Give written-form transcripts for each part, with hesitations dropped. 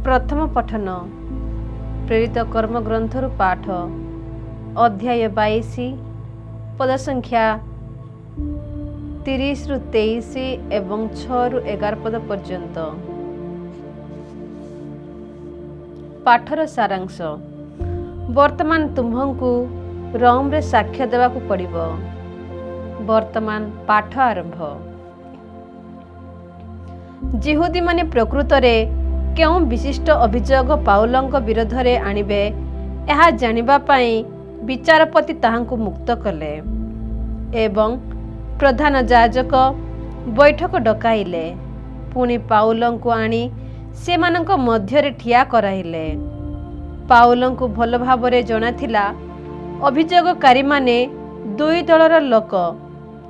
प्रथम पठन प्रेरित कर्म ग्रंथरु पाठ अध्याय 22 पद संख्या 30 रु 23 एवं 6 रु 11 पद पर्यंत। पाठर सारांश। वर्तमान तुम्हंकु रोम रे साक्ष्य देवाकू पड़िबो। वर्तमान पाठ आरंभ। जिहुदी माने प्रकृत रे केउं विशिष्ट अभियोग पाउलंक विरोध रे आनिबे एहा जानिबा पई विचारपति ताहांकु मुक्त कले एवं प्रधान याजक बैठक डकाइले। पुणी पाउलंकु आनी सेमानंक मध्यरे ठिया कराइले। पाउलंकु भल भाबरे जणाथिला अभियोगकारी माने दुई दलर लोक,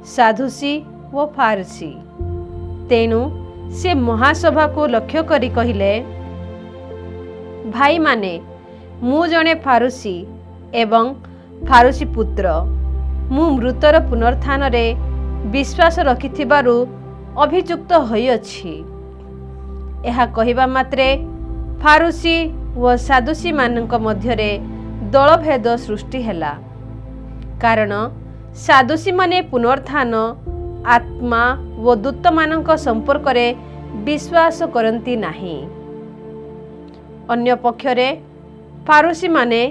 साधुसी व फारसी। तेणु से महासभा को लक्ष्य करी कहिले, भाई माने मु जणे फारुसी एवं फारुसी पुत्र। मु मृतर पुनरुत्थान रे विश्वास रखिथिबारु अभियुक्त होइअछि। एहा कहिबा मात्रे फारुसी व सादुसी मानक मध्यरे दलभेद सृष्टि हेला। कारण सादुसी माने पुनरुत्थान, आत्मा व दूत मानक संपर्क रे विश्वास करती नाही। अन्य पक्षरे फारुसी माने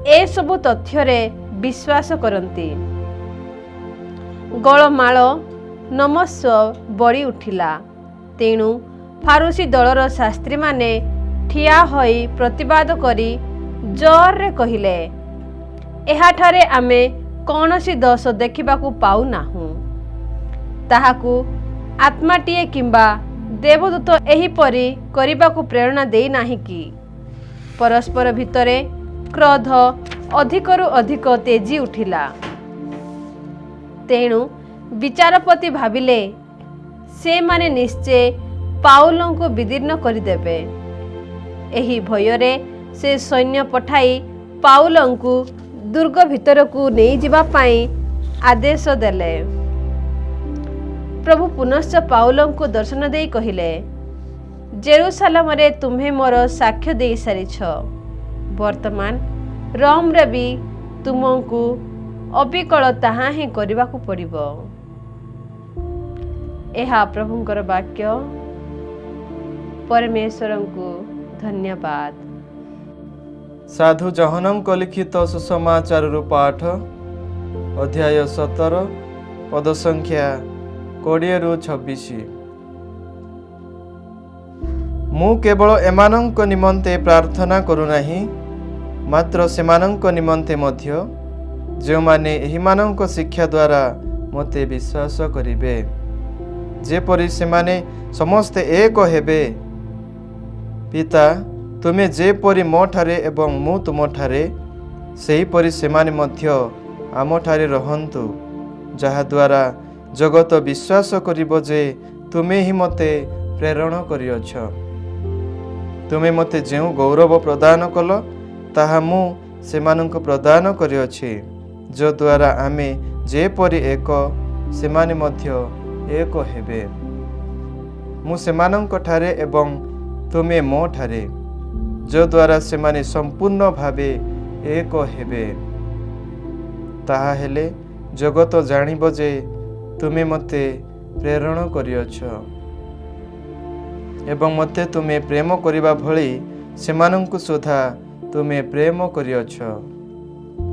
ए सबु तथ्य रे विश्वास करती। गलमाल नमस्व बड़ी उठिला। तेणु फारुसी दलर शास्त्री माने ठिया होई प्रतिवाद करी जोर रे कहिले, एहाठारे आमे कौनसी दोष देखिबाकू पाउ नाहु। ताहाकू आत्माटीए किंबा देवदूत एहीपरि करिबाकू प्रेरणा देई नाही कि? परस्पर भितरे क्रोध अधिकरु अधिक तेजी उठिला। तेणु विचारपति भाविले से माने निश्चय पाउलंकु विदीर्ण करिदेबे। एही भयरे से सैन्य पठाई पाउलंकु दुर्ग भितरकू नहीं जिबा पाई आदेश देले। प्रभु पुनश्च पाउलंकु दर्शन देई कहिले, जेरूसालेम रे तुम्हें मोर साक्ष्य देई सारिछ। वर्तमान रोम रे भी तुमंकु अबिकल ताहा ही करिबाकू पड़िबो। एहा प्रभुंकर वाक्य। परमेश्वरंकु धन्यवाद। साधु जहनंक लिखित सुसमाचार पाठ अध्याय 17 पद संख्या 20 रु 26। मु केवल एमानंक निमंते प्रार्थना करू नाही, मात्र सेमानंक निमंते मध्य जो माने एहिमानंक शिक्षा द्वारा मते विश्वास करिवे, जेपरि सेमाने समस्ते एक हेबे। पिता तुमे जेपरि मो ठारे एवं मु तुम ठारे, सेहीपरि सेमाने मध्य आम ठारे रहन्तु, जहा द्वारा जगत विश्वास करिबो जे तुमे ही मते प्रेरण करिअछ। तुमे मते जेउ गौरव प्रदान कल ताहा मु सेमानंक प्रदान करिअछि, जो द्वारा आमे जेपरि एक सेमाने मध्य एक हेबे। मु सेमानंक ठारे एवं तुमे मो ठारे, जो द्वारा सेमाने संपूर्ण भावे एक हेबे। ताहा हेले जगत जानिबो जे तुमे मते प्रेरण करिअछ एवं मते तुमे प्रेम करिबा भली सेमानंकु सुधा तुमे प्रेम करिअछ।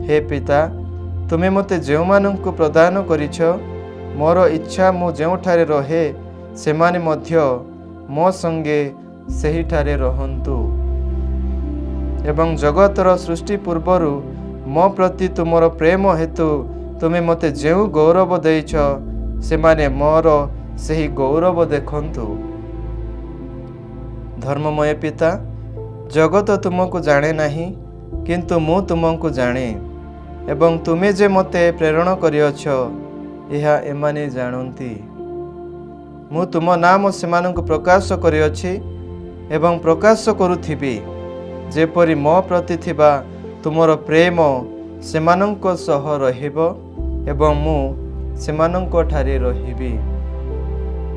हे पिता, तुमे मते जेउमानंकु प्रदान करिछ, मोर इच्छा मु जेउठारे रहे सेमाने मध्य मो संगे सेहिठारे रहन्तु। एवं जगतर सृष्टि पूर्वरु मो प्रति तुमर प्रेम हेतु तुमे मते जेउ गौरव देइछ, सेमाने मोर सेही गौरव देखन्तु। धर्ममय पिता, जगत तुमको जाने नाही, किंतु मु तुमको जाने, एवं तुमे जे मते प्रेरण करिअछ एहा एमाने जानन्ति। मु तुम नाम सेमानंकु प्रकाश करिअछि एवं प्रकाश करुथिबि, जेपरि मो प्रति थिबा तुमर प्रेम सेमानंक सह रहिबो एवं मु सेमानंक ठारे रहिबि।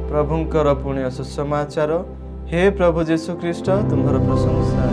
प्रभुंकर पुण्य सुसमाचार। हे प्रभु जीशु ख्रीष्ट तुम्हार प्रशंसा।